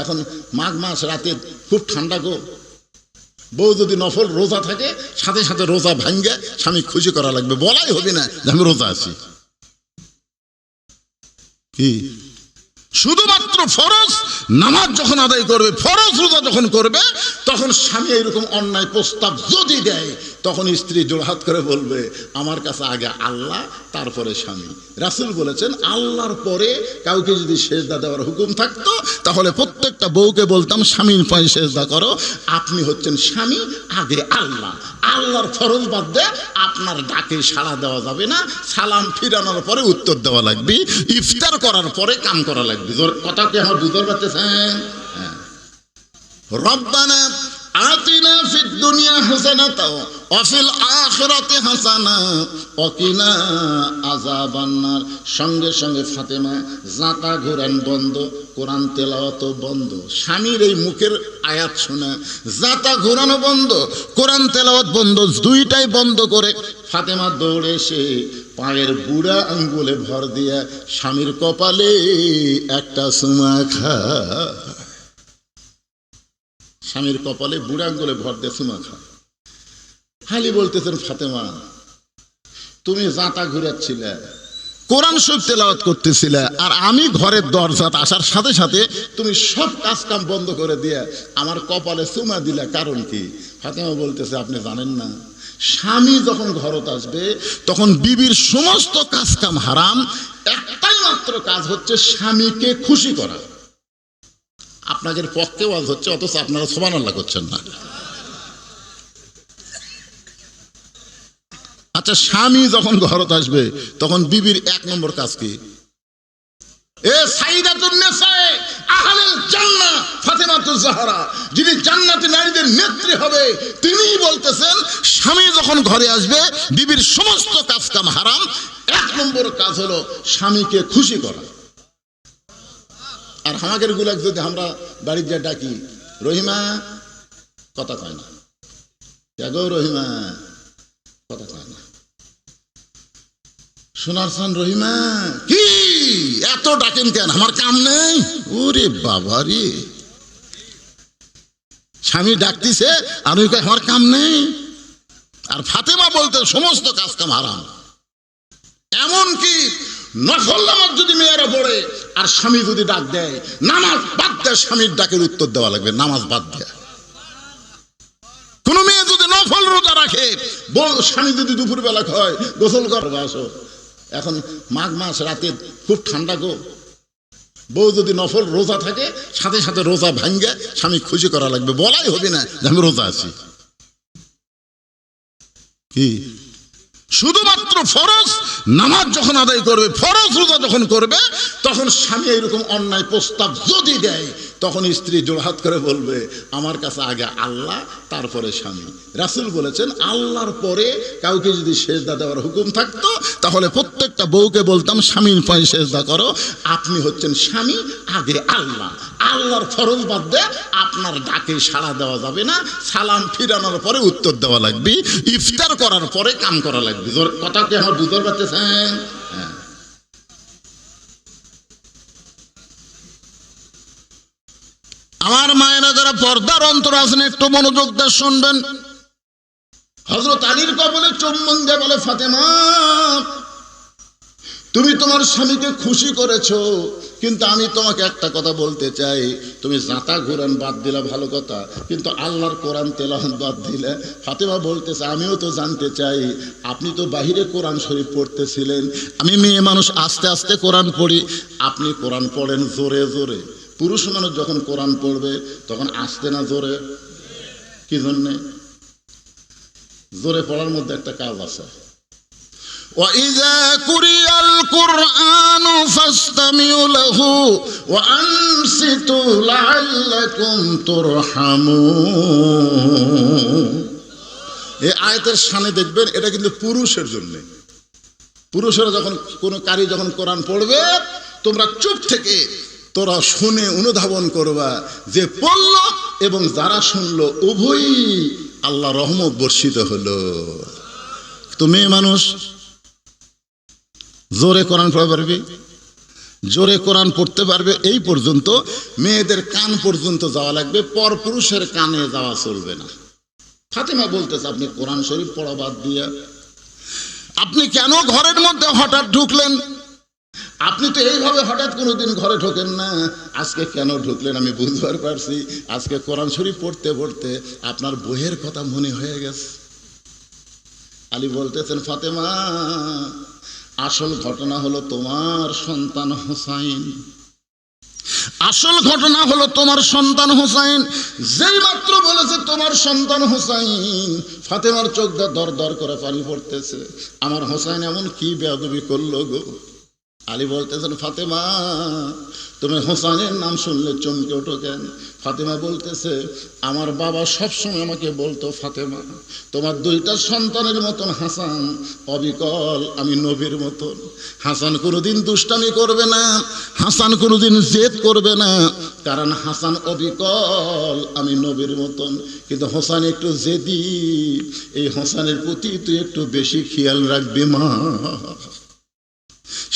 এখন মাঘ মাস রাতে খুব ঠান্ডা গো, বউ যদি নফল রোজা থাকে সাথে সাথে রোজা ভাঙ্গে স্বামী খুশি করা লাগবে, বলাই হবে না যে আমি রোজা আছি। কি শুধুমাত্র ফরজ নামাজ যখন আদায় করবে, ফরজ রোজা যখন করবে, তখন স্বামী এরকম অন্যায় প্রস্তাব যদি দেয়, তখন স্ত্রী জোড়হাত করে বলবে আমার কাছে আগে আল্লাহ তারপরে স্বামী। রাসূল বলেছেন আল্লাহর পরে কাউকে যদি সেজদা দেওয়ার হুকুম থাকতো তাহলে প্রত্যেকটা বউকে বলতাম স্বামীর পায়ে সেজদা করো, আপনি হচ্ছেন স্বামী, আগে আল্লাহ। আল্লাহর ফরজ বাদ দিয়ে আপনার ডাকে সাড়া দেওয়া যাবে না, সালাম ফিরানোর পরে উত্তর দেওয়া লাগবে, ইফতার করার পরে কাম করা লাগবে। কথা কি আমার বুঝতে পারতেছেন? রব্বানা আতিনা ফিদ দুনিয়া হাসানাতাও ওয়া ফিল আখিরাতি হাসানা ওয়া কিনা আযাবান্নার। সঙ্গে সঙ্গে ফাতেমা জাতা ঘোরান বন্ধ, কোরআন তেলাওয়াত বন্ধ। স্বামীর এই মুখের আয়াত শুনে জাতা ঘোরানো বন্ধ, কোরআন তেলাওয়াত বন্ধ, দুইটাই বন্ধ করে ফাতেমা দৌড়ে এসে পায়ের বুড়া আঙ্গুলে ভর দিয়া স্বামীর কপালে একটা চুমা খা। স্বামীর কপালে বুড়া আঙ্গুলে ভর দিয়ে চুমা খা। খালি বলতেছেন ফাতেমা তুমি জাঁতা ঘুরাচ্ছিলে, কোরআন শরীফ তেলাওয়াত করতেছিলে, আর আমি ঘরের দরজাত আসার সাথে সাথে তুমি সব কাজ কাম বন্ধ করে দিয়ে আমার কপালে চুমা দিলে, কারণ কি? ফাতেমা বলতেছে আপনি জানেন না, স্বামী যখন ঘরত আসবে তখন বিবির সমস্ত কাজ কাম হারাম, একটাই মাত্র কাজ হচ্ছে স্বামীকে খুশি করা। আপনাদের পক্ষে ওয়াজ হচ্ছে, অথচ আপনারা সুবহানাল্লাহ করছেন না। আচ্ছা, স্বামী যখন ঘরত আসবে তখন বিবির এক নম্বর কাজ কি? এ সাইয়্যিদাতুন নিসা আহলুল জান্নাহ ফাতেমাতুজ জাহরা, যিনি জান্নাতি নারীদের নেত্রী হবে, তিনিই বলতেছেন স্বামী যখন ঘরে আসবে বিবির সমস্ত কাজ কাম হারাম, এক নম্বর কাজ হলো স্বামীকে খুশি করা। আর আমাদের গুলাক যদি আমরা বাড়ির যা ডাকি রহিমা, কথা কয় না, গো রহিমা, কথা কয় না, সোনার চান রহিমা, কি এত ডাকেন কেন? আমার কাম নেই। ওরে বাবা রে, স্বামী ডাকতিছে আর ওই আমার কাম নেই। আর ফাতেমা বলতে সমস্ত কাজ কাম হারাম। এমনকি নফল নামাজ যদি মেয়েরা পড়ে আর স্বামী যদি ডাক দেয়, নামাজ বাদ দেয়, স্বামীর ডাকের উত্তর দেওয়া লাগবে, নামাজ বাদ দেয়। কোন মেয়ে যদি নফল রোজা রাখে, স্বামী যদি দুপুর বেলা খায় গোসল করবে আসো, এখন মাঘ মাস রাতে খুব ঠান্ডা গো, বউ যদি নফল রোজা থাকে সাথে সাথে রোজা ভাঙ্গে স্বামী খুশি করা লাগবে, বলাই হবে না যে আমি রোজা আছি। কি শুধুমাত্র ফরজ নামাজ যখন আদায় করবে, ফরজ রোজা যখন করবে, তখন স্বামী এরকম অন্যায় প্রস্তাব যদি দেয়, তখন স্ত্রী জোড়হাত করে বলবে আমার কাছে আগে আল্লাহ তারপরে স্বামী। রাসূল বলেছেন আল্লাহর পরে কাউকে যদি সেজদা দেওয়ার হুকুম থাকতো তাহলে প্রত্যেকটা বউকে বলতাম স্বামীর পায়ে সেজদা করো, আপনি হচ্ছেন স্বামী, আগে আল্লাহ। আল্লাহর ফরজ বাদ দিয়ে আপনার ডাকে সাড়া দেওয়া যাবে না, সালাম ফিরানোর পরে উত্তর দেওয়া লাগবে, ইফতার করার পরে কাম করা লাগবে। কথা কি আমার বুঝতে পারতেছেন? হ্যাঁ। আমার মায়েরা যারা পর্দার অন্তর আছেন একটু মনোযোগ দিয়ে শুনবেন। হযরত আলীর কবলে চুম্বন দিয়ে বলে ফাতেমা তুমি তোমার স্বামীকে খুশি করেছো, কিন্তু আমি তোমাকে একটা কথা বলতে চাই, তুমি জাতা ঘুরান বাদ দিলা ভালো কথা, কিন্তু আল্লাহর কোরআন তেলাওয়াত বাদ দিলে। ফাতেমা বলতেছে আমিও তো জানতে চাই, আপনি তো বাহিরে কোরআন শরীফ পড়তেছিলেন, আমি মেয়ে মানুষ আস্তে আস্তে কোরআন পড়ি, আপনি কোরআন পড়েন জোরে জোরে। পুরুষ মানুষ যখন কোরআন পড়বে তখন আস্তে না জোরে? কি জন্যে? জোরে পড়ার মধ্যে একটা কাজ আছে। وَإِذَا قُرِئَ الْقُرْآنُ فَاسْتَمِعُوا لَهُ وَأَنصِتُوا لَعَلَّكُمْ تُرْحَمُونَ। এই আয়াতের শানে দেখবেন এটা কিন্তু পুরুষের জন্য। পুরুষেরা যখন কোনো কারি যখন কোরআন পড়বে, তোমরা চুপ থেকে তোরা শুনে অনুধাবন করবা যে পড়ল এবং যারা শুনলো উভয়ই আল্লাহ রহমত বর্ষিত হলো। তো মেয়ে মানুষ জোরে কোরআন পড়া পারবি? জোরে কোরআন পড়তে পারবে এই পর্যন্ত, মেয়েদের কান পর্যন্ত যাওয়া লাগবে, পরপুরুষের কানে যাওয়া চলবে না। ফাতেমা বলতেছে আপনি কোরআন শরীফ পড়া বাদ দিয়া আপনি কেন ঘরের মধ্যে হঠাৎ ঢুকলেন? আপনি তো এইভাবে হঠাৎ কোনোদিন ঘরে ঢোকেন না, আজকে কেন ঢুকলেন আমি বুঝবার পারছি। আজকে কোরআন শরীফ পড়তে পড়তে আপনার বইয়ের কথা মনে হয়ে গেছে। আলী বলতেছেন ফাতেমা, আসল ঘটনা হলো তোমার সন্তান হোসাইন। আসল ঘটনা হলো তোমার সন্তান হোসাইন। যেই মাত্র বলেছে তোমার সন্তান হোসাইন, ফাতেমার চোখ দিয়ে দর দর করে পানি পড়তেছে। আমার হোসাইন এমন কি বেয়াদবি করলো গো? আলী বলতেছেন ফাতেমা, তুমি হোসাইনের নাম শুনলে চমকে ওঠো কেন? ফাতেমা বলতেছে আমার বাবা সবসময় আমাকে বলতো ফাতেমা, তোমার দুইটা সন্তানের মতন হাসান অবিকল আমি নবীর মতন। হাসান কোনোদিন দুষ্টামি করবে না, হাসান কোনোদিন জেদ করবে না, কারণ হাসান অবিকল আমি নবীর মতন। কিন্তু হোসান একটু জেদি, এই হোসানের প্রতি তুই একটু বেশি খেয়াল রাখবি মা।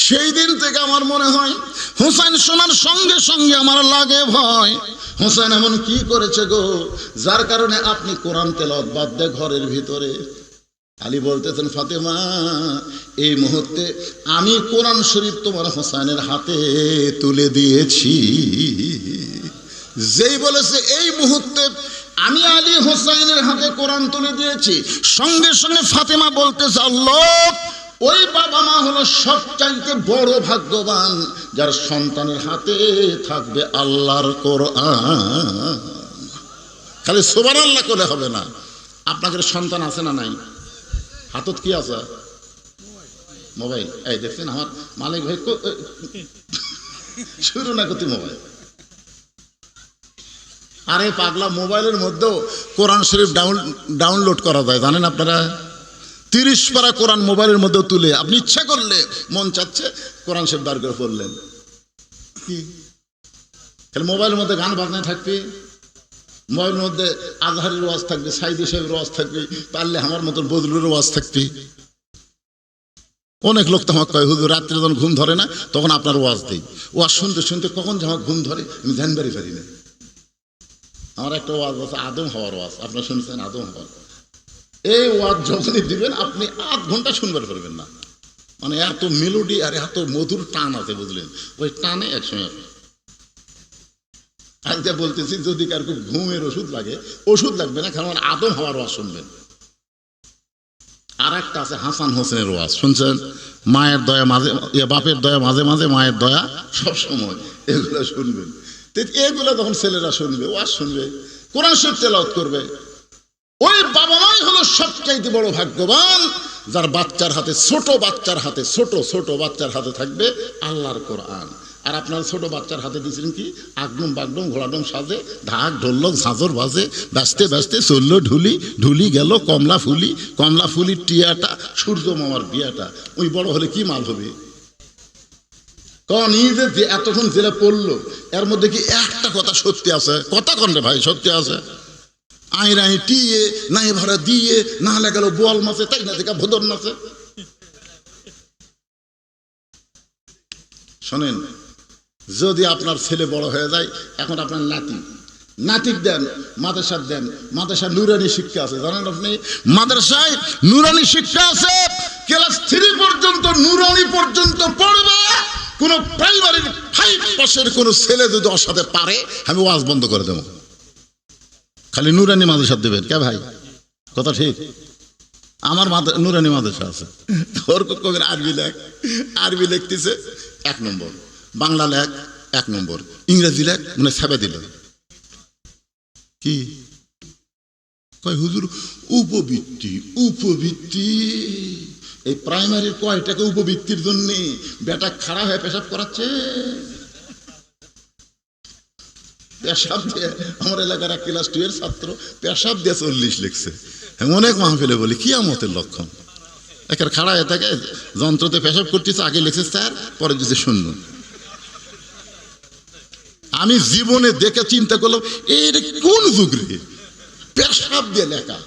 সেই দিন থেকে আমার মনে হয় হোসেন শোনার সঙ্গে সঙ্গে আমার লাগে ভয়। হোসেন এমন কি করেছে গো যার কারণে আপনি কোরআন তেলাওয়াত বাদ দিয়ে ঘরের ভিতরে? আলী বলতেছেন ফাতেমা, এই মুহূর্তে আমি কোরআন শরীফ তোমার হোসেনের হাতে তুলে দিয়েছি। যেই বলেছে এই মুহূর্তে আমি আলী হোসেনের হাতে কোরআন তুলে দিয়েছি, সঙ্গে সঙ্গে ফাতেমা বলতেছে আল্লাহ, ওই বাবা মা হলো সবচাইতে বড় ভাগ্যবান যার সন্তানের হাতে থাকবে আল্লাহর কোরআন। খালি সুবহানাল্লাহ করলে হবে না। আপনাদের সন্তান আছে না নাই? হাতত কি আছে? মোবাইল। এই দেখছেন আমার মালিক ভাই শুরু না করতে মোবাইল। আরে পাগলা, মোবাইলের মধ্যেও কোরআন শরীফ ডাউনলোড করা যায় জানেন আপনারা? 30 পারা কোরআন মোবাইলের মধ্যে তুলে আপনি ইচ্ছা করলে মন চাচ্ছে কোরআন শরীফ বার করে পড়লেন। কি মোবাইলের মধ্যে গান বাজনা থাকবে, মোবাইলের মধ্যে আজহারের ওয়াজ থাকবে, সাইদি সাহেবের ওয়াজ থাকবে, পারলে আমার মতন বদলুর ওয়াজ থাকবে। অনেক লোক তো আমাকে কয় হুজুর রাত্রে যখন ঘুম ধরে না তখন আপনার ওয়াজ দেই। ওয়াজ শুনতে শুনতে কখন যে আমার ঘুম ধরে আমি ধ্যান বাড়ি পারি না। আমার একটা ওয়াজ আছে আদম হওয়ার ওয়াজ, আপনারা শুনছেন আদম হওয়ার? এই ওয়াজ যখনই দিবেন আপনি 8 ঘন্টা শুনবার পারবেন না। মানে এত মেলোডি আর এত মধুর টান আছে বুঝলেন, ওই টানে একসময়। আজকে বলতেছি যদি কার খুব ঘুমের ওষুধ লাগে, ওষুধ লাগবে না, কারণ আদম হওয়ার ওয়াজ শুনবেন। আর একটা আছে হাসান হোসেনের ওয়াজ, শুনছেন? মায়ের দয়া মাঝে, বাপের দয়া মাঝে মাঝে, মায়ের দয়া সব সময়, এগুলো শুনবেন। এগুলো তখন ছেলেরা শুনবে, ওয়াজ শুনবে, কোরআন শরীফ তেলাওয়াত করবে। ওই বাবা মাই হলো সবচাইতে বড় ভাগ্যবান যার বাচ্চার হাতে, ছোট বাচ্চার হাতে, ছোট বাচ্চার হাতে থাকবে আল্লাহর কোরআন। আর আপনার ছোট বাচ্চার হাতে দিয়েছিলেন কি? আগডুম বাগডুম ঘোড়াডুম সাজে, ঢাক ঢোলক ঝাঁঝর বাজে, ব্যস্তে ব্যস্তে চললো ঢুলি, ঢুলি গেল কমলা ফুলির টিয়াটা, সূর্য মামার বিয়াটা। ওই বড় হলে কি মাল হবে? কারণ এই যে এতক্ষণ জেলে পড়লো এর মধ্যে কি একটা কথা সত্যি আছে? কথা কন রে ভাই, সত্যি আছে? আইরাই টিয়ে নাই ভরা দিয়ে না হলে গেল বোয়াল মাছে, তাই না থেকে ভোদর মাছে। শোনেন, যদি আপনার ছেলে বড় হয়ে যায়, এখন আপনার নাতিক দেন, মাদ্রাসার দেন, মাদ্রাসা নুরানি শিক্ষা আছে জানেন আপনি? মাদ্রাসায় নুরানি শিক্ষা আছে, ক্লাস 3 পর্যন্ত নুরানি পর্যন্ত পড়বে। কোন প্রাইমারির 5 পাশের কোন ছেলে যদি ওর সাথে পারে, আমি ওয়াজ বন্ধ করে দেবো। খালি নুরানি মাদ্রাসা দেবেন কে ভাই? কথা ঠিক? আমার নুরানি মাদ্রাসা আছে, ওর কবির আরবি লিখতেছে 1 নম্বর, বাংলা লেখ 1 নম্বর, ইংরেজি লেখ মানে ছাপে দিল। কি কয় হুজুর? উপবৃত্তি। এই প্রাইমারির কয়টাকে উপবৃত্তির জন্য বেটা খাড়া হয়ে পেশাব করাচ্ছে। পেশাব দিয়ে আমার এলাকার এক ক্লাস 2 এর ছাত্র পেশাব দিয়ে 40 লিখছে। অনেক মাহফিলে বলি কিয়ামতের লক্ষণ। একের খাড়া হয়ে থাকে, যন্ত্রতে পেশাব করতেছে, আগে লিখছে 4, পরে দিচ্ছে 0। আমি জীবনে দেখে চিন্তা করলাম এটা কোন যুগ রে, পেশাব দিয়ে লেখা।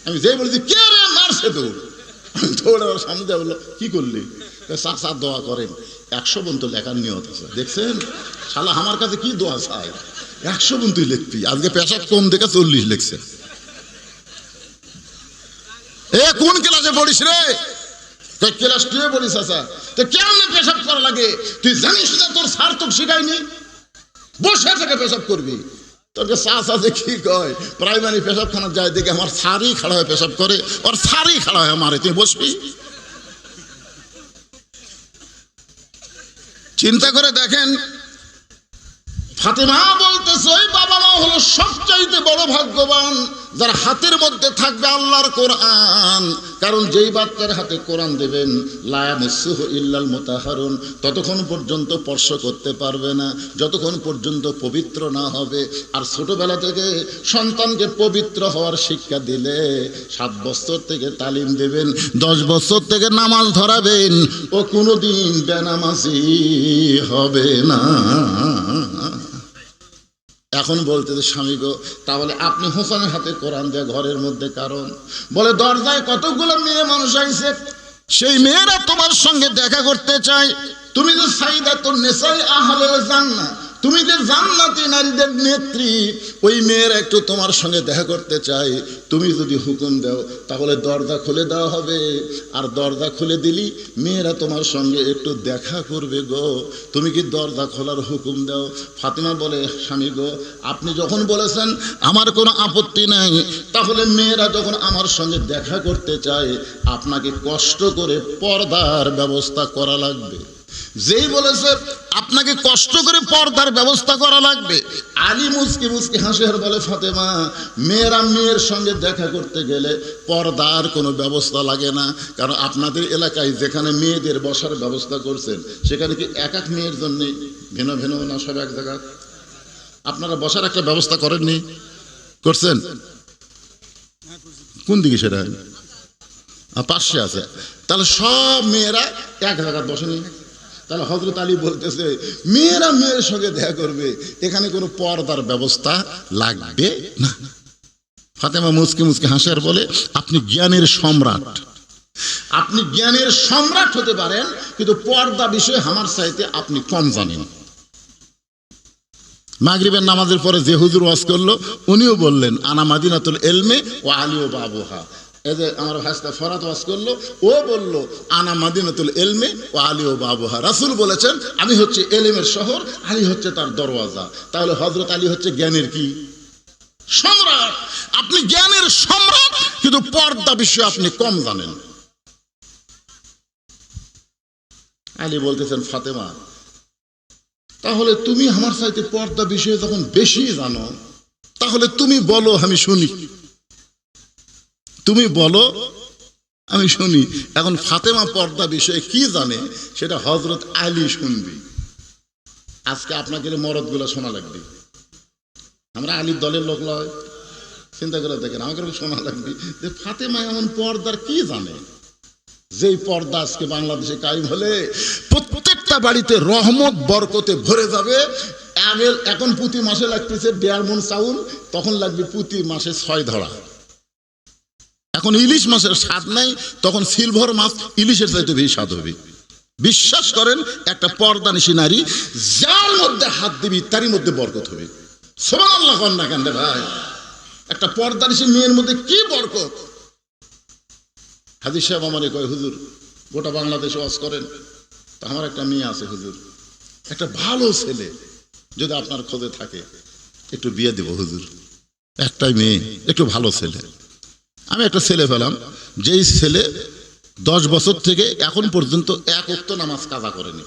আমি যে বলেছি কে রে মারছে দৌড়, দৌড়ার সামনে বললো কি করলি? চাচা দোয়া করেন। 100 বন্ধু লেখার নিয়ত আছে, দেখছেন শালা আমার কাছে কি দোয়া চাই, 100 বন্ধুই লিখবি। আজকে পেশাব কম দেখে 40 লিখছে। এ কোন ক্লাসে পড়িস রে? ক্লাস 2 পড়িস। চাচা তো কেমনে পেশাব করা লাগে তুই জানিস না? তোর স্যার তোকে শিখায়নি? বসে থেকে পেশাব করবি। তোকে চাচা যে কি কয়, প্রাইমারি পেশাবখানা যায় দেখে আমার স্যারই খাড়া হয়ে পেশাব করে, ওর স্যারই খাড়া হয়ে মারে, তুই বসবি? চিন্তা করে দেখেন। ফাতেমা বলতেছে ওই বাবা মা হলো সবচাইতে বড় ভাগ্যবান যার হাতের মধ্যে থাকবে আল্লাহর কোরআন। কারণ যেই বাচ্চার হাতে কোরআন দেবেন, লা ইয়ামাসসুহু ইল্লাল মুতাহহারুন, ততক্ষণ পর্যন্ত স্পর্শ করতে পারবে না যতক্ষণ পর্যন্ত পবিত্র না হবে। আর ছোটবেলা থেকে সন্তানকে পবিত্র হওয়ার শিক্ষা দিলে 7 বছর থেকে তালিম দেবেন, 10 বছর থেকে নামাজ ধরাবেন, ও কোনোদিন বেনামাজি হবে না। এখন বলতেছে স্বামী গো, তাহলে আপনি হোসেনের হাতে কোরআন দেয়া ঘরের মধ্যে কারণ? বলে দরজায় কতগুলো মেয়ে মানুষ আইছে, সেই মেয়েরা তোমার সঙ্গে দেখা করতে চায়। তুমি যে সাইদাতুন নিসাই আহলুল জান্নাহ, তুমি যে জান্নাতি নারীদের নেত্রী, ওই মেয়েরা একটু তোমার সঙ্গে দেখা করতে চাই। তুমি যদি হুকুম দাও তাহলে দরজা খুলে দেওয়া হবে, আর দরজা খুলে দিলি মেয়েরা তোমার সঙ্গে একটু দেখা করবে গো। তুমি কি দরজা খোলার হুকুম দাও? ফাতেমা বলে স্বামী গো, আপনি যখন বলেছেন আমার কোনো আপত্তি নাই, তাহলে মেয়েরা যখন আমার সঙ্গে দেখা করতে চায় আপনাকে কষ্ট করে পর্দার ব্যবস্থা করা লাগবে। যেই বলেছে আপনাকে কষ্ট করে পর্দার ব্যবস্থা করা লাগবে, আলী মুচকি মুচকি হাসে আর বলে ফাতেমা, মেয়েরা মেয়ের সঙ্গে দেখা করতে গেলে পর্দার কোনো ব্যবস্থা লাগে না। কারণ আপনাদের এলাকায় যেখানে মেয়েদের বসার ব্যবস্থা করছেন, সেখানে কি এক এক মেয়ের জন্য ভিন্ন ভিন্ন না, সব এক জায়গায়? আপনারা বসার একটা ব্যবস্থা করেননি? করছেন? কোন দিকে সেটা? পাশে আছে। তাহলে সব মেয়েরা এক জায়গায় বসেনি। তাহলে হযরত আলী বলতেছে মেয়েরা মেয়ের সঙ্গে দেখা করবে, এখানে কোনো পর্দার ব্যবস্থা লাগবে না। ফাতেমা মুচকি মুচকি হাসে আর বলে, আপনি জ্ঞানের সম্রাট, আপনি জ্ঞানের সম্রাট হতে পারেন, কিন্তু পর্দা বিষয়ে আমার চাইতে আপনি কম জানেন। মাগরিবের নামাজের পরে যে হুজুর ওয়াজ করলো, উনিও বললেন আনা মাদিনাতুল ইলমে ওয়া আলী ওয়া বাবুহা। এই যে আমার ভাইস্তা ফরাত ওয়াজ করলো, ও বললো আনা মাদিনাতুল ইলমে ওয়া আলী ওয়া বাবুহা। রাসূল বলেছেন আমি হচ্ছে ইলমের শহর, আলী হচ্ছে তার দরওয়াজা। তাহলে হযরত আলী হচ্ছে জ্ঞানের কি? সম্রাট। আপনি জ্ঞানের সম্রাট, কিন্তু পর্দা বিষয়ে আপনি কম জানেন। আলী বলতেছেন ফাতেমা, তাহলে তুমি আমার চাইতে পর্দা বিষয়ে যখন বেশি জানো, তাহলে তুমি বলো আমি শুনি, তুমি বলো আমি শুনি। এখন ফাতেমা পর্দা বিষয়ে কি জানে সেটা হযরত আলী শুনবি। আজকে আপনাকে মরদগুলো শোনা লাগবে। আমরা আলীর দলের লোক লয়, চিন্তা করে দেখেন, আমাকে শোনা লাগবে যে ফাতেমা এমন পর্দার কি জানে, যেই পর্দা আজকে বাংলাদেশে কায়েম হলে প্রত্যেকটা বাড়িতে রহমত বরকতে ভরে যাবে। এখন প্রতি মাসে লাগতেছে 1.5 মণ চাউল, তখন লাগবে প্রতি মাসে 6 ধরা। এখন ইলিশ মাছের স্বাদ নাই, তখন সিলভার মাছ ইলিশের চাইতে বেশি স্বাদ হবে। বিশ্বাস করেন, একটা পর্দানিশী নারী যার মধ্যে হাত দিবি তারই মধ্যে বরকত হবে। সুবহানাল্লাহ কন না কেন ভাই? একটা পর্দানিশী মেয়ের মধ্যে কি বরকত! হাজী সাহেব আমারে কয়, হুজুর গোটা বাংলাদেশে ওয়াজ করেন, তো আমার একটা মেয়ে আছে হুজুর, একটা ভালো ছেলে যদি আপনার খোঁজে থাকে একটু বিয়ে দেব হুজুর, একটাই মেয়ে, একটু ভালো ছেলে। আমি একটা ছেলে পেলাম, যেই ছেলে 10 বছর থেকে এখন পর্যন্ত 1 ওয়াক্ত নামাজ কাজা করেনি,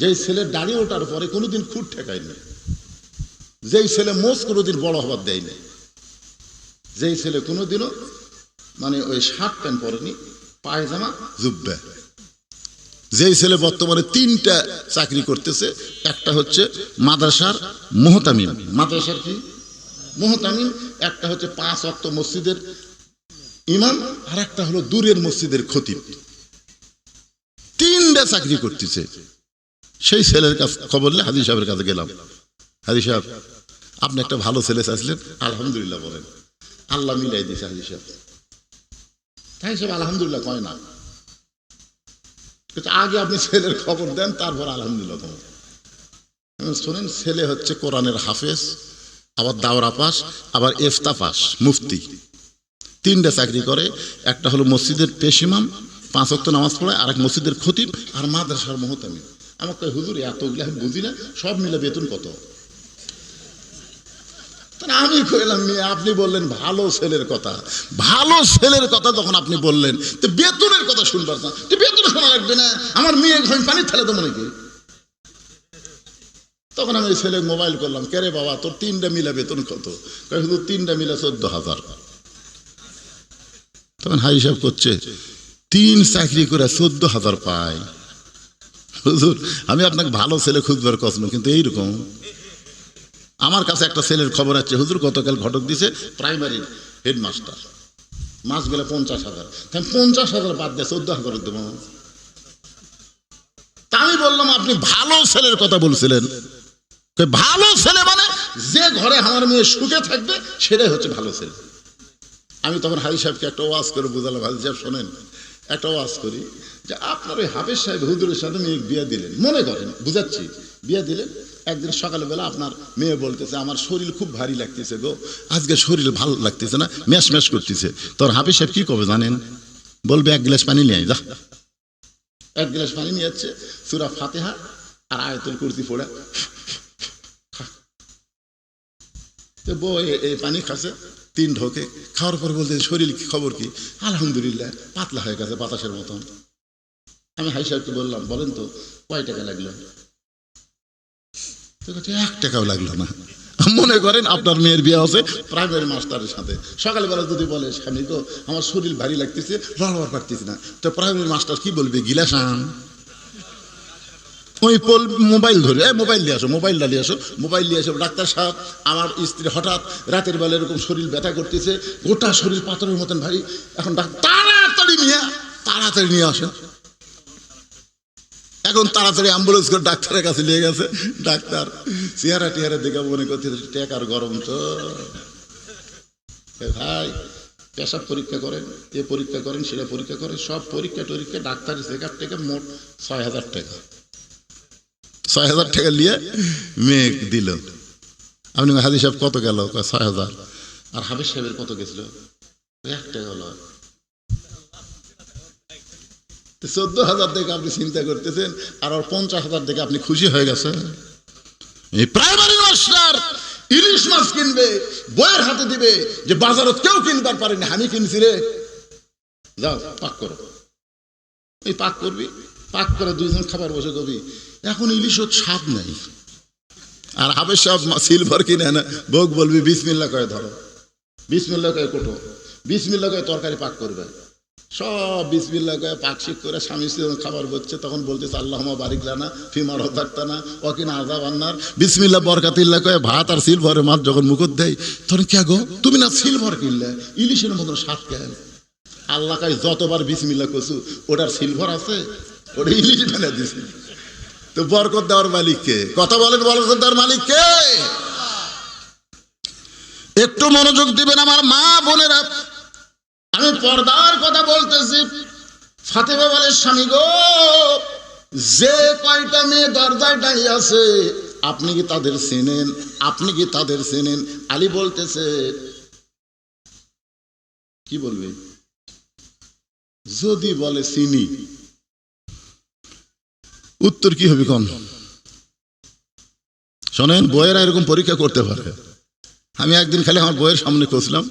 যেই ছেলে দাড়ি ওঠার পরে কোনোদিন খুঁট ঠেকায়নি, যেই ছেলে মোষ কোনোদিন বড় হবার দেয়নি, যেই ছেলে কোনোদিনও মানে ওই শার্ট প্যান্ট পরেনি, পায়জামা জুব্বা, যেই ছেলে বর্তমানে 3টা চাকরি করতেছে। একটা হচ্ছে মাদ্রাসার মুহতামিম, মাদ্রাসার কি মুহতামিম, একটা হচ্ছে 5 ওয়াক্ত মসজিদের ইমাম, আর একটা হলো দূরের মসজিদের খতিব। 3টা চাকরি করতেছে। সেই ছেলের কাছে খবর নিয়ে হাজী সাহেবের কাছে গেলাম, হাজী সাহেব আপনি একটা ভালো ছেলে চাইছিলেন, আলহামদুলিল্লাহ বলেন। আল্লাহ মিলাই দিয়েছে হাজী সাহেব। তাই সব আলহামদুলিল্লাহ কয় না, আগে আপনি ছেলের খবর দেন, তারপর আলহামদুলিল্লাহ তোমার শোনেন। ছেলে হচ্ছে কোরআনের হাফেজ, আবার দাওরা পাস, আবার ইফতা পাস, মুফতি, 3টে চাকরি করে। একটা হলো মসজিদের পেশিমাম, 5 ওয়াক্ত নামাজ পড়ায়, আর এক মসজিদের খতিব, আর মাদ্রাসার মুহতামিম। আমাকে কয় হুজুর এতগুলো আমি বুঝি না, সব মিলে বেতন কত? আমি কইলাম আপনি বললেন ভালো ছেলের কথা, ভালো ছেলের কথা যখন আপনি বললেন, তো বেতনের কথা শুনবার না, তো বেতন শোনা লাগবে না? আমার মেয়ে ঘরে পানি ফেলে তো মনে কি? তখন আমি ছেলে মোবাইল করলাম, কে রে বাবা তোর 3টে মিলে বেতন কত? শুধু 3টে মিলে 14,000। তখন হাই হিসাব করছে, 3 চাকরি করে 14,000 পায়। হুজুর আমি আপনাকে ভালো ছেলে খুঁজবার কষ্ট, কিন্তু এইরকম আমার কাছে একটা ছেলের খবর আছে, হুজুর গতকাল ঘটক দিছে প্রাইমারির হেডমাস্টার, মাস গেলে 50,000। 50,000 বাদ দিয়ে 14,000 দেবো। তা আমি বললাম আপনি ভালো ছেলের কথা বলছিলেন, ভালো ছেলে মানে যে ঘরে আমার মেয়ে সুখে থাকবে সেটাই হচ্ছে ভালো ছেলে। আমি তখন হাই সাহেবকে একটা ওয়াজ করে বুঝালাম, হাজি সাহেব শোনেন, একটা ওয়াজ করি যে আপনার ওই হাফেজ সাহেব হুজুরের সাথে মেয়ে বিয়ে দিলেন, মনে করেন বুঝাচ্ছি, বিয়ে দিলেন। একদিন সকালবেলা আপনার মেয়ে বলতেছে আমার শরীর খুব ভারী লাগতেছে গো, আজকে শরীর ভালো লাগতেছে না, ম্যাশ ম্যাশ করতেছে। তোর হাফেজ সাহেব কি করবে জানেন? বলবে 1 গ্লাস পানি নিয়ে আয়, যা। 1 গ্লাস পানি নিয়ে যাচ্ছে, সূরা ফাতিহা আর আয়াতুল কুরসি পড়ে বউ এই পানি খাচ্ছে 3 ঢোকে। খাওয়ার পর বলতে শরীর খবর কি? আলহামদুলিল্লাহ, পাতলা হয়ে গেছে বাতাসের মতন। আমি হাই সাহেবকে বললাম বলেন তো কয় টাকা লাগলো? 1 টাকাও লাগলো না। মনে করেন আপনার মেয়ের বিয়ে আছে প্রাইমারি মাস্টারের সাথে, সকালবেলা যদি বলে স্বামী তো আমার শরীর ভারী লাগতেছে, লড়বার পারতেছি না, তো প্রাইমারি মাস্টার কি বলবে? গিলাস আন। ওই মোবাইল ধরে মোবাইল নিয়ে আসো, মোবাইলটা নিয়ে আসো, মোবাইল নিয়ে আসো। ডাক্তার সাহেব আমার স্ত্রী হঠাৎ রাতের বেলা এরকম শরীর ব্যথা করতেছে, গোটা শরীর পাথরের মতন ভারী, এখন তাড়াতাড়ি নিয়ে আসেন। এখন তাড়াতাড়ি অ্যাম্বুলেন্স করে ডাক্তারের কাছে নিয়ে গেছে। ডাক্তার চেহারা টেহারা দেখে মনে করতে টেকার গরম তো ভাই, পেশাব পরীক্ষা করেন, এ পরীক্ষা করেন, সেটা পরীক্ষা করেন, সব পরীক্ষা টরীক্ষা ডাক্তারের চেকআপ টেকআপ মোট 6,000 টাকা। 6,000 টাকা নিয়ে মেয়ে দিল। আপনি হাজি সাহেব কত গেল? 6,000। আর হাফেজ সাহেবের কত গেছিল? 1 টাকা হলো। 14,000 দেখে আপনি চিন্তা করতেছেন, আর 50,000 দেখে আপনি খুশি হয়ে গেছে। এই প্রাইমারি মাস্টার ইলিশ মাছ কিনবে, বইয়ের হাতে দিবে যে বাজারত কেউ কিনবার পারেনি, আমি কিনছি রে, যাও পাক করো। এই পাক করবি, পাক করে 2 জন খাবার বসে করবি। এখন ইলিশত স্বাদ নাই, আর হাফেজ সাহেব সিলভার কিনে না, ভোগ বলবি বিসমিল্লাহ কয়ে ধরো, বিসমিল্লাহ কয়ে কোটো, বিসমিল্লাহ কয়ে তরকারি পাক করবে, সব বিসমিল্লাহ কয়ে পাক শিখ করে স্বামী স্ত্রী খাবার বলছে। তখন বলতেছে আল্লাহুম্মা বারিক লানা ফিমা রাযাকতানা ওয়া কিনা আযাবান্নার। বিসমিল্লাহ বরকাতিল্লাহ কয়ে ভাত আর সিলভারের মাছ যখন মুখত দেয়, তখন কে গো তুমি না সিলভার কিনলে, ইলিশের মতন স্বাদ কেন? আল্লাহ কাই যতবার বিসমিল্লাহ কছু ওটার সিলভার আছে, ওটা ইলিশ বানিয়ে দিছে। তো বরকত দেওয়ার মালিক কে? কথা বলেন, বরকত দেওয়ার মালিক কে? একটু মনোযোগ দিবেন আমার মা বোনেরা। আমি পর্দার কথা বলতেছি। ফাতেমা বলে স্বামী গো, যে কয়টা মেয়ে দরজায় দাঁড়িয়ে আছে আপনি কি তাদের চেনেন? আপনি কি তাদের চেনেন? আলী বলতেছে কি বলবে? যদি বলে চিনি, উত্তর কি হবে কোন? শোনেন, বইয়েরা এরকম পরীক্ষা করতে পারে। আমি একদিন খালি আমার বইয়ের সামনে করছিলাম,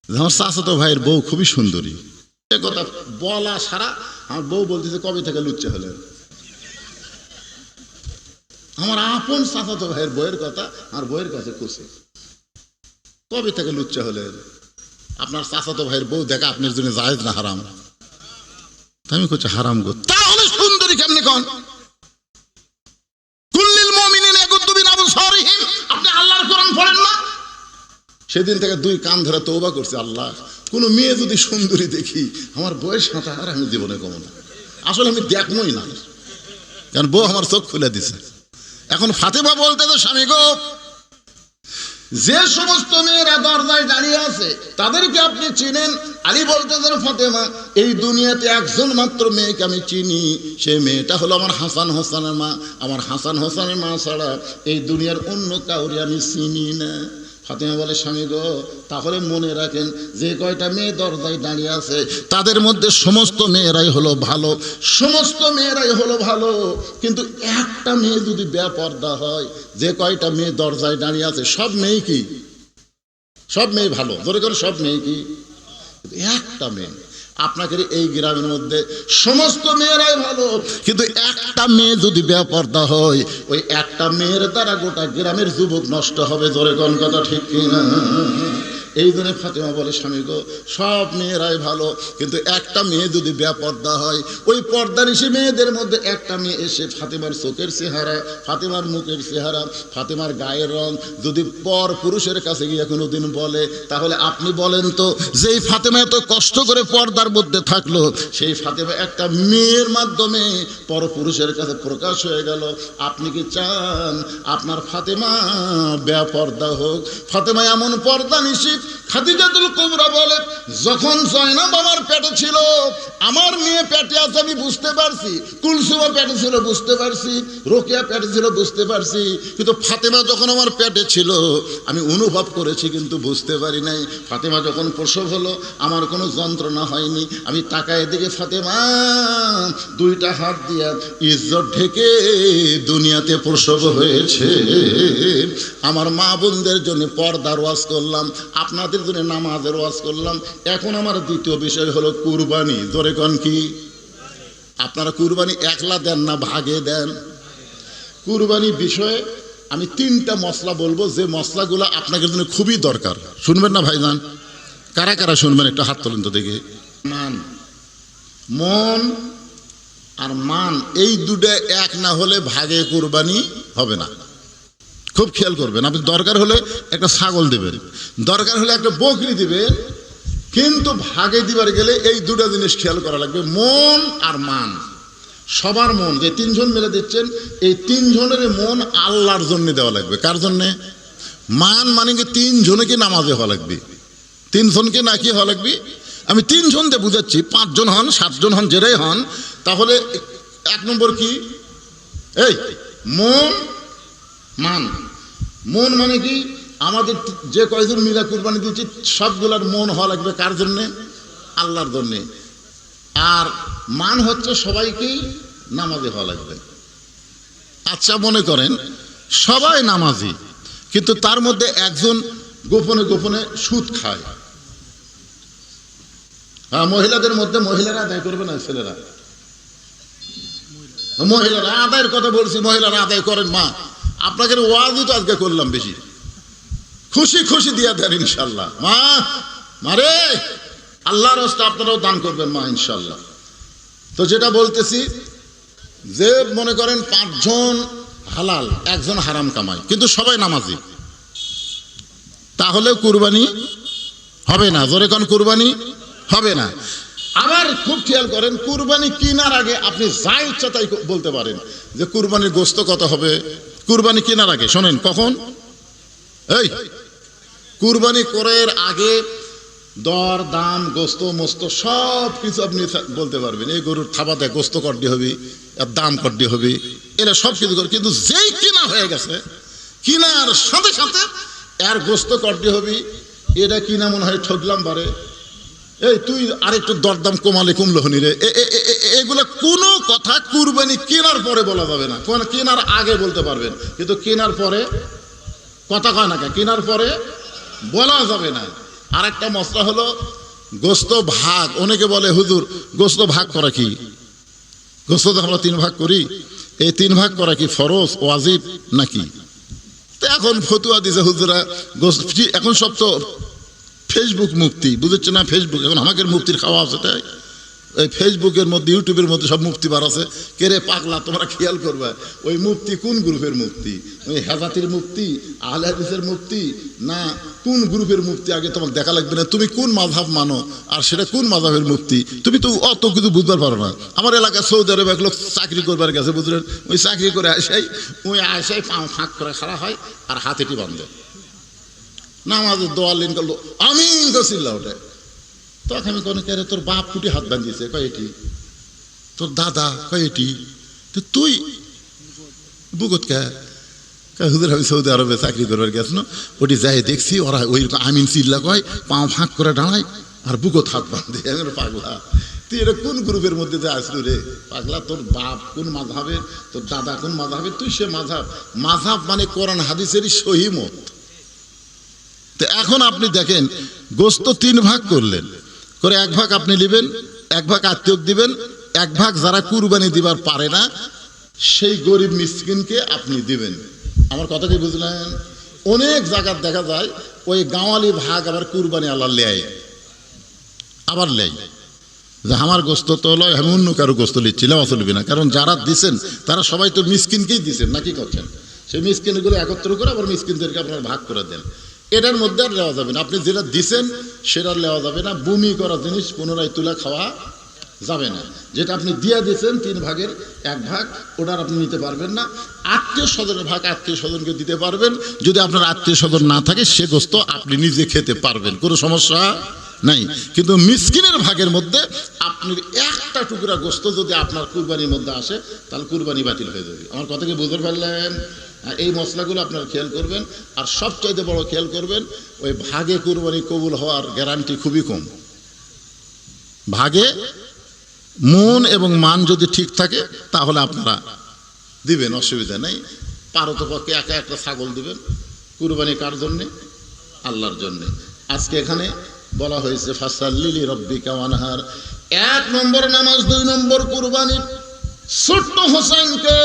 আমার চাচাতো ভাইয়ের বউ খুবই সুন্দরী, এ কথা বলা সারা আমার বউ বলতেছে কবে থেকে লুচ্চা হলেন? আমার আপন চাচাতো ভাইয়ের বইয়ের কথা আমার বইয়ের কাছে কষে, কবে থেকে লুচ্চা হলেন? আপনার চাচাতো ভাইয়ের বউ দেখা আপনার জন্য জায়েজ না হারাম? আমি করছি হারাম গো। তাহলে সুন্দরী কেমনে কন? কুল্লিল মুমিনিনা ইয়াগুদ্দু মিন আবসারিহিম, আপনি আল্লাহর কোরআন পড়েন না? সেদিন থেকে 2 কান ধরে তওবা করছে, আল্লাহ কোন মেয়ে যদি সুন্দরী দেখি আমার বউয়ের সাথে আর আমি জীবনে কমো না, আসলে আমি দেখবই না, কারণ বউ আমার চোখ খুলে দিছে। এখন ফাতেমা বলতে তো স্বামী গো, যে সমস্ত মেয়েরা দরজায় দাঁড়িয়ে আছে তাদেরকে আপনি চিনেন? আলী বলতেছেন, ফাতেমা, এই দুনিয়াতে একজন মাত্র মেয়েকে আমি চিনি, সে মেয়েটা হলো আমার হাসান হোসেনের মা। আমার হাসান হোসেনের মা ছাড়া এই দুনিয়ার অন্য কাউরে আমি চিনি না। ফাতেমা বলে, স্বামী গো, তাহলে মনে রাখেন, যে কয়টা মেয়ে দরজায় দাঁড়িয়ে আছে তাদের মধ্যে সমস্ত মেয়েরাই হলো ভালো, সমস্ত মেয়েরাই হলো ভালো। কিন্তু একটা মেয়ে যদি বেপর্দা হয়, যে কয়টা মেয়ে দরজায় দাঁড়িয়ে আছে সব মেয়ে কি? সব মেয়ে ভালো, ধরে করে সব মেয়ে কি? একটা মেয়ে, আপনাকে এই গ্রামের মধ্যে সমস্ত মেয়েরাই ভালো, কিন্তু একটা মেয়ে যদি বেপর্দা হয়, ওই একটা মেয়ের দ্বারা গোটা গ্রামের যুবক নষ্ট হবে। জোরে কোন কথা ঠিক কিনা? এই জন্য ফাতেমা বলে, স্বামী গো, সব মেয়েরাই ভালো, কিন্তু একটা মেয়ে যদি বেপর্দা হয়, ওই পর্দানিশী মেয়েদের মধ্যে একটা মেয়ে এসে ফাতেমার চোখের চেহারা, ফাতেমার মুখের চেহারা, ফাতেমার গায়ের রং যদি পর পুরুষের কাছে গিয়ে কোনোদিন বলে, তাহলে আপনি বলেন তো, যেই ফাতেমা এত কষ্ট করে পর্দার মধ্যে থাকলো, সেই ফাতেমা একটা মেয়ের মাধ্যমে পর পুরুষের কাছে প্রকাশ হয়ে গেল, আপনি কি চান আপনার ফাতেমা বেপর্দা হোক? ফাতেমা এমন পর্দানিশী। খাদিজাতুল কুবরা বলে, যখন জয়নাব আমার পেটে ছিল, আমার মেয়ে পেটে আছে আমি বুঝতে পারছি, কুলসুমা পেটে ছিল বুঝতে পারছি, রোকেয়া পেটে ছিল বুঝতে পারছি, কিন্তু ফাতেমা যখন আমার পেটে ছিল আমি অনুভব করেছি কিন্তু বুঝতে পারি নাই। ফাতেমা যখন প্রসব হলো আমার কোনো যন্ত্রণা হয়নি, আমি তাকায় দিকে ফাতেমা দুইটা হাত দিয়া ইজ্জত ঢেকে দুনিয়াতে প্রসব হয়েছে। আমার মা বোনদের জন্য পর্দার ওয়াজ করলাম, আপনাদের জন্য নামাজের ওয়াজ করলাম। এখন আমার দ্বিতীয় বিষয় হলো কুরবানি। জোরে কোন কি? আপনারা কুরবানি একলা দেন না ভাগে দেন? কুরবানি বিষয়ে আমি তিনটা মশলা বলবো, যে মশলাগুলো আপনাদের জন্য খুবই দরকার। শুনবেন না ভাইজান? কারা কারা শুনবেন একটু হাত তোলেন তো দেখি। মান, মন আর মান, এই দুটো এক না হলে ভাগে কুরবানি হবে না। খুব খেয়াল করবেন। আপনি দরকার হলে একটা ছাগল দেবেন, দরকার হলে একটা বকরি দিবেন, কিন্তু ভাগে দিবার গেলে এই দুটো জিনিস খেয়াল করা লাগবে, মন আর মান। সবার মন, যে তিনজন মিলে দিচ্ছেন, এই তিনজনের মন আল্লাহর জন্য দেওয়া লাগবে। কার জন্যে? মান মানে কি তিনজনকে নামাজে হওয়া লাগবে, তিনজনকে না কি হওয়া লাগবে? আমি তিনজন দিয়ে বুঝাচ্ছি, 5 জন হন, 7 জন হন, যেটাই হন, তাহলে 1 নম্বর কি? এই মন, মান। মন মানে কি? আমাদের যে কয়জন মিলা কুরবানি দিচ্ছি সবগুলার মন হওয়া লাগবে কার জন্যে? আল্লাহর জন্যে। আর মান হচ্ছে সবাইকেই নামাজি হওয়া লাগবে। আচ্ছা, মনে করেন সবাই নামাজি, কিন্তু তার মধ্যে একজন গোপনে গোপনে সুদ খায়। মহিলাদের মধ্যে মহিলারা আদায় করবে না, ছেলেরা? মহিলারা আদায়ের কথা বলছি, মহিলারা আদায় করেন। মা, আপনাকে ওয়াজই তো আজকে করলাম, বেশি খুশি খুশি দিয়া দেন ইনশাল্লাহ। মা মারে, আল্লাহর রাস্তা আপনারাও দান করবেন মা, ইনশাল্লাহ। তো যেটা বলতেছি, যে মনে করেন 5 জন হালাল, 1 জন হারাম কামায়, কিন্তু সবাই নামাজি, তাহলে কুরবানি হবে না। জোরে কোন কুরবানি হবে না। আবার খুব খেয়াল করেন, কুরবানি কেনার আগে আপনি যা ইচ্ছা তাই বলতে পারেন যে কুরবানির গোস্ত কত হবে। কুরবানি কেনার আগে শোনেন, কখন? এই কুরবানি করার আগে দর দাম, গোস্ত মোস্ত সব কিছু আপনি বলতে পারবেন। এই গরুর থাবা দেয় গোস্ত কড্ডি হবে, এর দাম কড্ডি হবে, এরা সব কিছু করে। কিন্তু যেই কিনা হয়ে গেছে, কিনার সাথে সাথে এর গোস্ত কড্ডি হবে, এটা কিনা মনে হয় ঠকলাম বারে, এই তুই আরেকটু দরদাম কমালে কমলো হনি রে, এগুলো কোনো কথা কুরবানি কেনার পরে বলা যাবে না। কেনার আগে বলতে পারবেন, কিন্তু কেনার পরে কথা কয় না, কেনার পরে বলা যাবে না। আর একটা মশলা হলো গোস্ত ভাগ। অনেকে বলে, হুজুর গোস্ত ভাগ করা কি? গোস্ত তো আমরা 3 ভাগ করি, এই 3 ভাগ করা কি ফরজ ওয়াজিব নাকি? তো এখন ফতুয়া দিছে হুজুরা, গোস্ত এখন সব তো ফেসবুক মুফতি, বুঝেছে না? ফেসবুক এখন আমাকে মুফতির খাওয়া আছে, তাই ওই ফেসবুকের মধ্যে, ইউটিউবের মধ্যে সব মুফতি বার আছে। কেরে পাগলা, তোমরা খেয়াল করবে ওই মুফতি কোন গ্রুপের মুফতি, ওই হেজাতির মুফতি, আহলে হাদিসের মুফতি, না কোন গ্রুপের মুফতি, আগে তোমাকে দেখা লাগবে না তুমি কোন মাযহাব মানো আর সেটা কোন মাযহাবের মুফতি, তুমি তো অত কিছু বুঝবার পারো না। আমার এলাকায় সৌদি আরবে এক লোক চাকরি করবার গেছে, বুঝলেন? ওই চাকরি করে আসাই, ওই আসাই পা ফাঁক করে খাড়া হয় আর হাতেটি বাঁধে। নামাজের দোয়ালিন করলো, আমিন করছিল ওটা। তখন আমি কোনো কে তোর বাপ কুটি হাত বাঁধিয়েছে, কয়েটি তোর দাদা, কয়েটি তো তুই বুকত কে হুজুর আমি সৌদি আরবে চাকরি করবার গেছিল, ওটি যাই দেখছি ওরা ওই আমিন চিল্লা কয়, পা ফাঁক করে দাঁড়ায় আর বুকত হাত বাঁধে। আমি পাগলা, তুই এটা কোন গ্রুপের মধ্যে যে আসলো রে পাগলা? তোর বাপ কোন মাযহাবের, তোর দাদা কোন মাযহাবের, তুই সে মাযহাব। মাযহাব মানে কোরআন হাদিসেরই সহি মত। তো এখন আপনি দেখেন, গোস্ত 3 ভাগ করলেন, করে 1 ভাগ আপনি নেবেন, 1 ভাগ আত্মীয়ক দিবেন, 1 ভাগ যারা কুরবানি দিবার পারে না সেই গরিব মিসকিনকে আপনি দিবেন। আমার কথা কি বুঝলেন? অনেক জায়গায় দেখা যায় ওই গাঁওয়ালি ভাগ আবার কুরবানি আল্লাহ লেয়, আবার লেয় যে আমার গোস্ত তো লয়, আমি অন্য কারো গোস্ত লিচ্ছি, লেওয়া চলবে না। কারণ যারা দিচ্ছেন তারা সবাই তো মিসকিনকেই দিচ্ছেন, নাকি করছেন? সেই মিসকিনগুলো একত্র করে আবার মিসকিনদেরকে আপনার ভাগ করে দেন। এটার মধ্যে আর লেওয়া যাবে না। আপনি যেটা দিচ্ছেন সেটা লেওয়া যাবে না। বমি করা জিনিস পুনরায় তুলে খাওয়া যাবে না। যেটা আপনি দিয়ে দিয়েছেন 3 ভাগের 1 ভাগ, ওটার আপনি নিতে পারবেন না। আত্মীয় স্বজনের ভাগ আত্মীয় স্বজনকে দিতে পারবেন। যদি আপনার আত্মীয় স্বজন না থাকে সে গোস্ত আপনি নিজে খেতে পারবেন, কোনো সমস্যা নাই। কিন্তু মিসকিনের ভাগের মধ্যে আপনি একটা টুকরা গোস্ত যদি আপনার কুরবানির মধ্যে আসে তাহলে কুরবানি বাতিল হয়ে যাবে। আমার কথা কি বুঝতে পারলেন? এই মশলাগুলো আপনারা খেয়াল করবেন। আর সবচাইতে বড় খেয়াল করবেন, ওই ভাগে কুরবানি কবুল হওয়ার গ্যারান্টি খুবই কম। ভাগে মন এবং মান যদি ঠিক থাকে তাহলে আপনারা দিবেন, অসুবিধা নেই। পারতপক্ষে একা একটা ছাগল দিবেন। কুরবানি কার জন্যে? আল্লাহর জন্যে। আজকে এখানে বলা হয়েছে ফাসাল্লি লিরাব্বিকা ওয়ানহার। 1 নম্বর নামাজ, 2 নম্বর কুরবানি। ছোট্ট হোসেনকে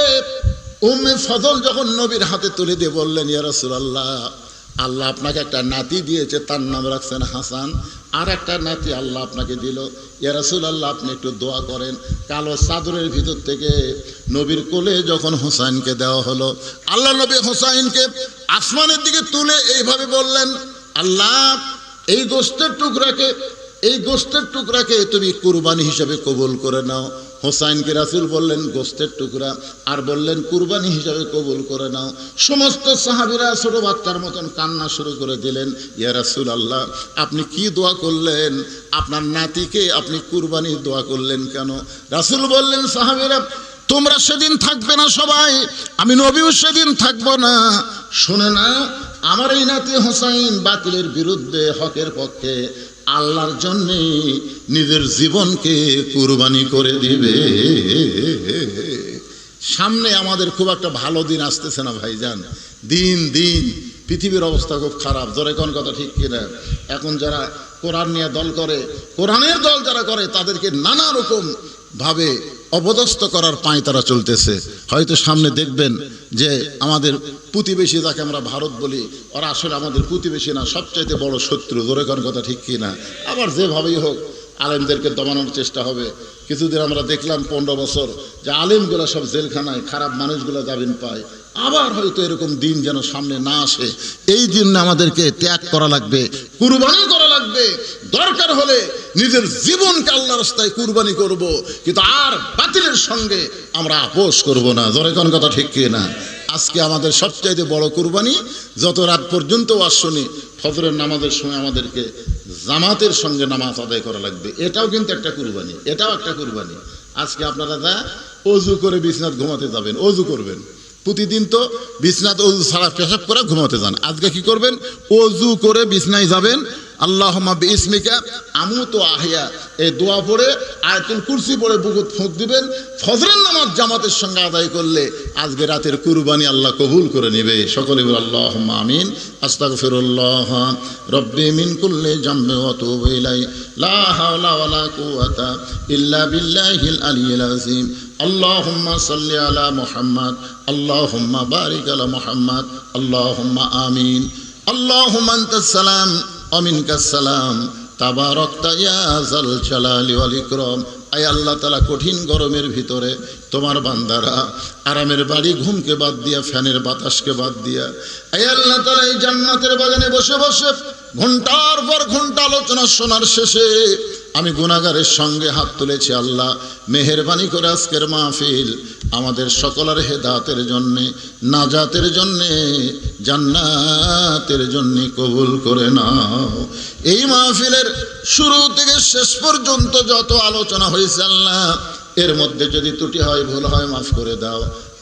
উম্মে ফজল যখন নবীর হাতে তুলে দিয়ে বললেন, ইয়া রাসূলুল্লাহ, আল্লাহ আপনাকে একটা নাতি দিয়েছে, তার নাম রাখছেন হাসান, আর একটা নাতি আল্লাহ আপনাকে দিল, ইয়া রাসূলুল্লাহ আপনি একটু দোয়া করেন। কালো চাদরের ভিতর থেকে নবীর কোলে যখন হোসাইনকে দেওয়া হলো, আল্লাহ নবী হোসাইনকে আসমানের দিকে তুলে এইভাবে বললেন, আল্লাহ এই গোস্তের টুকরাকে তুমি কুরবানি হিসাবে কবুল করে নাও। হোসাইনকে রাসূল বললেন গোস্তের টুকরা, আর বললেন কুরবানি হিসাবে কবুল করে নাও। সমস্ত সাহাবীরা ছোট বাচ্চার মতন কান্না শুরু করে দিলেন, ইয়া রাসূলুল্লাহ আপনি কি দোয়া করলেন? আপনার নাতিকে আপনি কুরবানির দোয়া করলেন কেন? রাসূল বললেন, সাহাবীরা তোমরা সেদিন থাকবে না সবাই, আমি নবীও সেদিন থাকবো না। শুনে না, আমার এই নাতি হোসাইন বাতিলের বিরুদ্ধে হকের পক্ষে আল্লাহর জন্যে নিজের জীবনকে কুরবানি করে দিবে। সামনে আমাদের খুব একটা ভালো দিন আসতেছে না ভাইজান। দিন দিন পৃথিবীর অবস্থা খুব খারাপ। জোরে কোন কথা ঠিক কিনা? এখন যারা কোরআন নিয়ে দল করে, কোরআনের দল যারা করে, তাদেরকে নানা রকম ভাবে অপদস্থ করার পায় তারা চলতেছে। হয়তো সামনে দেখবেন যে আমাদের প্রতিবেশী, যাকে আমরা ভারত বলি, ওরা আসলে আমাদের প্রতিবেশী না, সবচাইতে বড় শত্রু। জোরে কোন কথা ঠিক কিনা? আবার যেভাবেই হোক আলেমদেরকে দমানোর চেষ্টা হবে। কিছুদিন আমরা দেখলাম 15 বছর যে আলেমগুলো সব জেলখানায়, খারাপ মানুষগুলো জামিন পায়। আবার হয়তো এরকম দিন যেন সামনে না আসে। এই দিন আমাদেরকে ত্যাগ করা লাগবে, কুরবানি করা লাগবে। দরকার হলে নিজের জীবনকে আল্লাহর রাস্তায় কুরবানি করব, কিন্তু আর বাতিলের সঙ্গে আমরা আপোষ করব না। জোরে কোন কথা ঠিক কি না? আজকে আমাদের সবচাইতে বড় কুরবানি, যত রাত পর্যন্ত ওয়াজ শুনি, ফজরের নামাজের সময় আমাদেরকে জামাতের সঙ্গে নামাজ আদায় করা লাগবে। এটাও কিন্তু একটা কুরবানি, এটাও একটা কুরবানি। আজকে আপনারা যা অজু করে বিছনাত ঘুমাতে যাবেন, অজু করবেন। প্রতিদিন তো বিছনাত অজু ছাড়া পেশাব করে ঘুমাতে যান। আজকে কি করবেন? অজু করে বিছনায় যাবেন, আল্লাহুম্মা বিইসমিকা আমুতু আহইয়া এই দোয়া পড়ে আয়াতুল কুরসি পড়ে বুকুত ফুঁক দিবেন। ফজরের নামাজ জামাতের সঙ্গে আদায় করলে আজকে রাতের কুরবানি আল্লাহ কবুল করে নেবে। সকলে বলে আল্লাহুম্মা আমিন। আস্তাগফিরুল্লাহ রব্বি মিন কুল্লি জামবি ওয়া তুবু ইলাইহি লা হাওলা ওয়ালা কুওয়াতা ইল্লা বিল্লাহিল আলিয়্যিল আযীম। আল্লাহুম্মা সাল্লি আলা মুহাম্মাদ, আল্লাহুম্মা বারিক আলা মুহাম্মাদ, আল্লাহুম্মা আমিন। আল্লাহুম্মা আনতাস সালাম ওয়া মিনকাস সালাম, তাবারাকতা ইয়া যাল জালালি ওয়াল ইকরাম। আয় আল্লাহ তাআলা, কঠিন গরমের ভিতরে তোমার বান্দারা আরামের বাড়ি, ঘুমকে বাদ দিয়া, ফ্যানের বাতাসকে বাদ দিয়া, আয় আল্লাহ তাআলা এই জান্নাতের বাগানে বসে বসে ঘন্টার পর ঘন্টা আলোচনা শোনার শেষে আমি গুনাহগারের সঙ্গে হাত তুলেছি। আল্লাহ মেহেরবানি করে আজকের মাহফিল আমাদের সকলের হেদায়েতের জন্যে, নাজাতের জন্যে, জান্নাতের জন্যে কবুল করে নাও। এই মাহফিলের শুরু থেকে শেষ পর্যন্ত যত আলোচনা হয়েছে আল্লাহ, এর মধ্যে যদি ত্রুটি হয়, ভুল হয়, মাফ করে দাও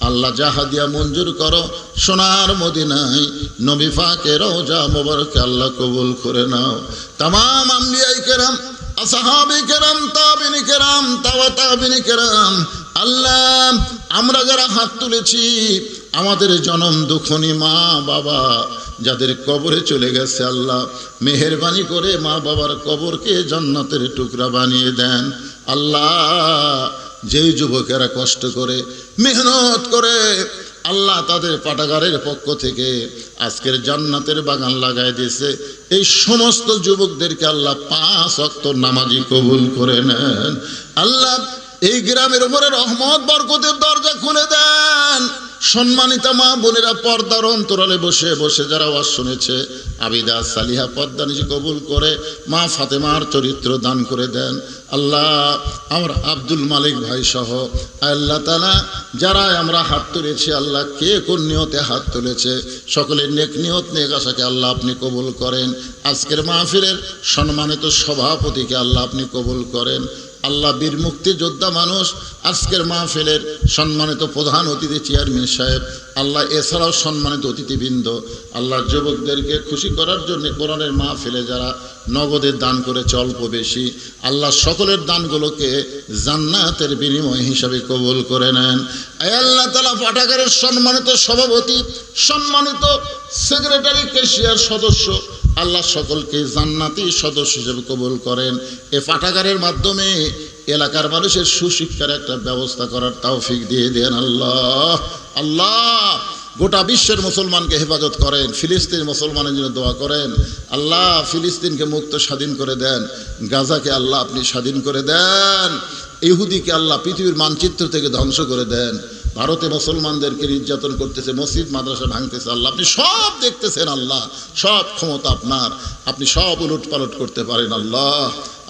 আল্লাহ। যা হাদিয়া মঞ্জুর করো সোনার মদিনায় নবী পাকের রওজা মোবারকে আল্লাহ কবুল করে নাও। তামাম আম্বিয়াই কেরাম, আসহাবে কেরাম, তাবিনী কেরাম, তাবিনী কেরাম, আল্লাহ আমরা যারা হাত তুলেছি, আমাদের জনম দুঃখনী মা বাবা যাদের কবরে চলে গেছে আল্লাহ, মেহেরবানি করে মা বাবার কবরকে জান্নাতের টুকরা বানিয়ে দেন আল্লাহ। যেই যুবকেরা কষ্ট করে মেহনত করে আল্লাহ তাদের পাঠাগারের পক্ষ থেকে আজকের জান্নাতের বাগান লাগাই দিয়েছে, এই সমস্ত যুবকদেরকে আল্লাহ 5 ওয়াক্ত নামাজি কবুল করে নেন আল্লাহ। এই গ্রামের উপরে রহমত বরকতের দরজা খুলে দেন। সম্মানিতা মা বোনেরা পর্দার অন্তরালে বসে বসে যারা ওয়াজ শুনেছে, আবিদা সালিহা পদ্মানিজি কবুল করে মা ফাতেমার চরিত্র দান করে দেন আল্লাহ। আমার আব্দুল মালিক ভাই সহ আল্লাহ তাআলা যারা আমরা হাত তুলেছি আল্লাহ, কে কোন নিয়তে হাত তুলেছে সকলের নেক নিয়ত নেক আশাকে আল্লাহ আপনি কবুল করেন। আজকের মাহফিলের সম্মানিত সভাপতিকে আল্লাহ আপনি কবুল করেন আল্লাহ। বীর মুক্তিযোদ্ধা মানুষ আজকের মাহফিলের সম্মানিত প্রধান অতিথি চেয়ারম্যান সাহেব আল্লাহ, এছাড়াও সম্মানিত অতিথিবৃন্দ আল্লাহ, যুবকদেরকে খুশি করার জন্য কোরআনের মাহফিলে যারা নগদের দান করেছে অল্প বেশি আল্লাহ, সকলের দানগুলোকে জান্নাতের বিনিময় হিসাবে কবুল করে নেন। আয় আল্লাহ তাআলা পাঠাগারের সম্মানিত সভাপতি, সম্মানিত সেক্রেটারি, ক্যাশিয়ার সদস্য আল্লাহ সকলকে জান্নাতি সদস্য হিসেবে কবুল করেন। এ পাঠাগারের মাধ্যমে এলাকার মানুষের সুশিক্ষার একটা ব্যবস্থা করার তৌফিক দিয়ে দেন আল্লাহ। আল্লাহ গোটা বিশ্বের মুসলমানকে হেফাজত করেন, ফিলিস্তিন মুসলমানের জন্য দোয়া করেন আল্লাহ। ফিলিস্তিনকে মুক্ত স্বাধীন করে দেন, গাজাকে আল্লাহ আপনি স্বাধীন করে দেন, ইহুদিকে আল্লাহ পৃথিবীর মানচিত্র থেকে ধ্বংস করে দেন। ভারতে মুসলমানদেরকে নির্যাতন করতেছে, মসজিদ মাদ্রাসা ভাঙতেছে আল্লাহ, আপনি সব দেখতেছেন আল্লাহ, সব ক্ষমতা আপনার, আপনি সব উলট পালট করতে পারেন আল্লাহ।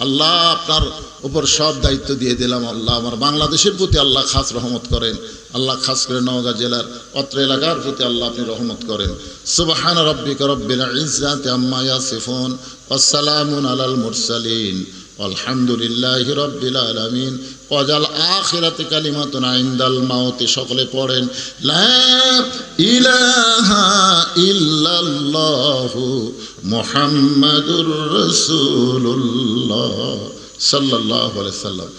আল্লাহ আপনার উপর সব দায়িত্ব দিয়ে দিলাম আল্লাহ। আমার বাংলাদেশের প্রতি আল্লাহ খাস রহমত করেন আল্লাহ, খাস করে নওগাঁ জেলার অত্র এলাকার প্রতি আল্লাহ আপনি রহমত করেন। সুবহান রাব্বিকা রব্বিল ইজ্জাতি আম্মা ইয়াসিফুন ওয়াস সালামুন আলাল মুরসালিন আলহামদুলিল্লাহি রাব্বিল আলামিন ওয়াজাল আখিরাতি কালিমাতুন ইনদাল মাউতি। সকলে পড়েন লা ইলাহা ইল্লাল্লাহু মুহাম্মাদুর রাসূলুল্লাহ সাল্লাল্লাহু আলাইহি সাল্লাম।